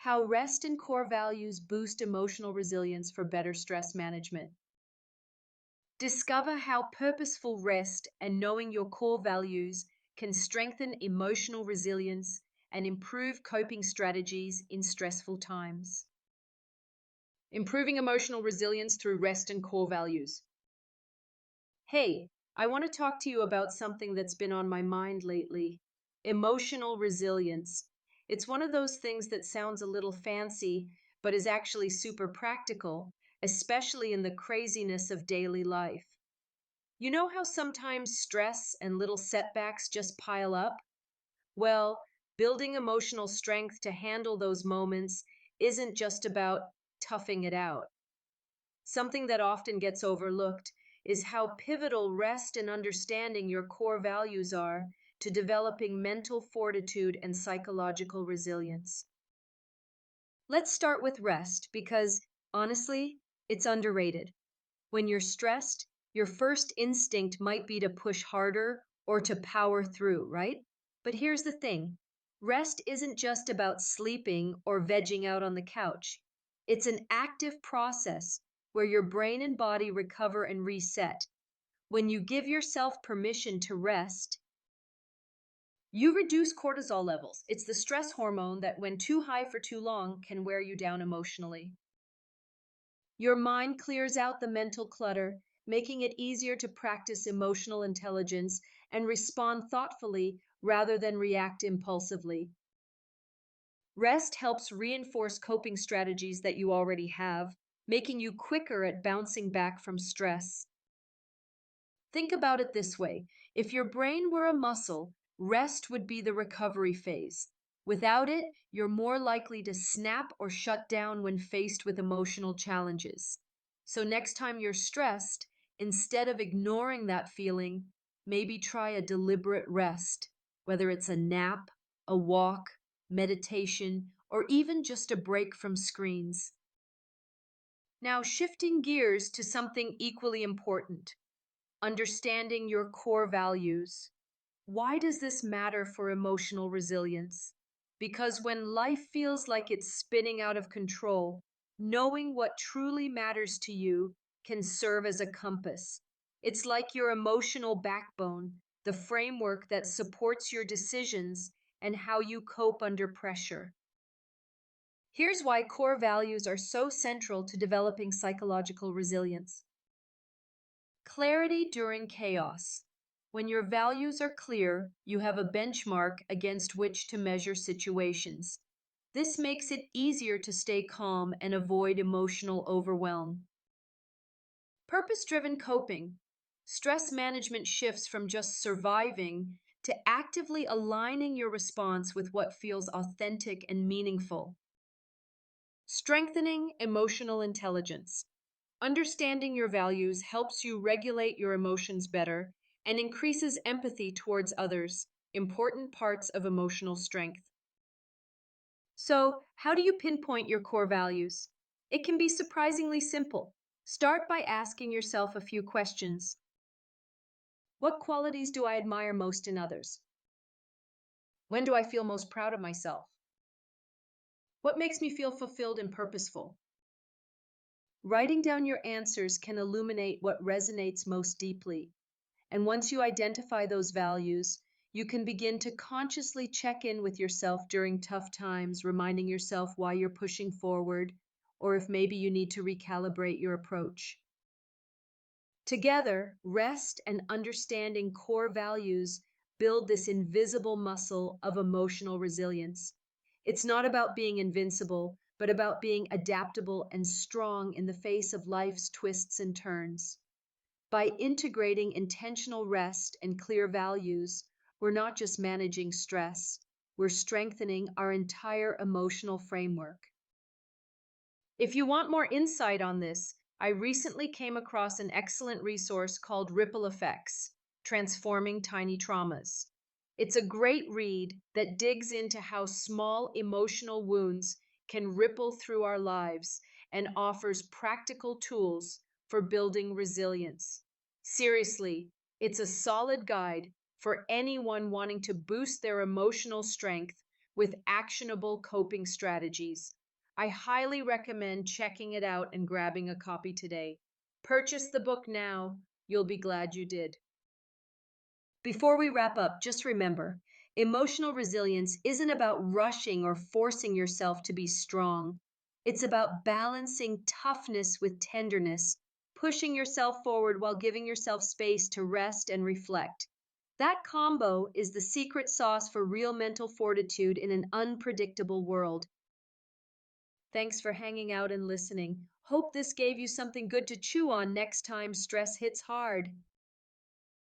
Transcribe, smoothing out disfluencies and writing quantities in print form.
How rest and core values boost emotional resilience for better stress management. Discover how purposeful rest and knowing your core values can strengthen emotional resilience and improve coping strategies in stressful times. Improving emotional resilience through rest and core values. Hey, I want to talk to you about something that's been on my mind lately: emotional resilience. It's one of those things that sounds a little fancy, but is actually super practical, especially in the craziness of daily life. You know how sometimes stress and little setbacks just pile up? Well, building emotional strength to handle those moments isn't just about toughing it out. Something that often gets overlooked is how pivotal rest and understanding your core values are to developing mental fortitude and psychological resilience. Let's start with rest because, honestly, it's underrated. When you're stressed, your first instinct might be to push harder or to power through, right? But here's the thing: rest isn't just about sleeping or vegging out on the couch. It's an active process where your brain and body recover and reset. When you give yourself permission to rest, you reduce cortisol levels. It's the stress hormone that, when too high for too long, can wear you down emotionally. Your mind clears out the mental clutter, making it easier to practice emotional intelligence and respond thoughtfully rather than react impulsively. Rest helps reinforce coping strategies that you already have, making you quicker at bouncing back from stress. Think about it this way: if your brain were a muscle, rest would be the recovery phase. Without it, you're more likely to snap or shut down when faced with emotional challenges. So, next time you're stressed, instead of ignoring that feeling, maybe try a deliberate rest, whether it's a nap, a walk, meditation, or even just a break from screens. Now, shifting gears to something equally important: understanding your core values. Why does this matter for emotional resilience? Because when life feels like it's spinning out of control, knowing what truly matters to you can serve as a compass. It's like your emotional backbone, the framework that supports your decisions and how you cope under pressure. Here's why core values are so central to developing psychological resilience. Clarity during chaos. When your values are clear, you have a benchmark against which to measure situations. This makes it easier to stay calm and avoid emotional overwhelm. Purpose driven coping. Stress management shifts from just surviving to actively aligning your response with what feels authentic and meaningful. Strengthening emotional intelligence. Understanding your values helps you regulate your emotions better and increases empathy towards others, important parts of emotional strength. So, how do you pinpoint your core values? It can be surprisingly simple. Start by asking yourself a few questions. What qualities do I admire most in others? When do I feel most proud of myself? What makes me feel fulfilled and purposeful? Writing down your answers can illuminate what resonates most deeply. And once you identify those values, you can begin to consciously check in with yourself during tough times, reminding yourself why you're pushing forward, or if maybe you need to recalibrate your approach. Together, rest and understanding core values build this invisible muscle of emotional resilience. It's not about being invincible, but about being adaptable and strong in the face of life's twists and turns. By integrating intentional rest and clear values, we're not just managing stress, we're strengthening our entire emotional framework. If you want more insight on this, I recently came across an excellent resource called Ripple Effects: Transforming Tiny Traumas. It's a great read that digs into how small emotional wounds can ripple through our lives and offers practical tools for building resilience. Seriously, it's a solid guide for anyone wanting to boost their emotional strength with actionable coping strategies. I highly recommend checking it out and grabbing a copy today. Purchase the book now. You'll be glad you did. Before we wrap up, just remember, emotional resilience isn't about rushing or forcing yourself to be strong. It's about balancing toughness with tenderness, pushing yourself forward while giving yourself space to rest and reflect. That combo is the secret sauce for real mental fortitude in an unpredictable world. Thanks for hanging out and listening. Hope this gave you something good to chew on next time stress hits hard.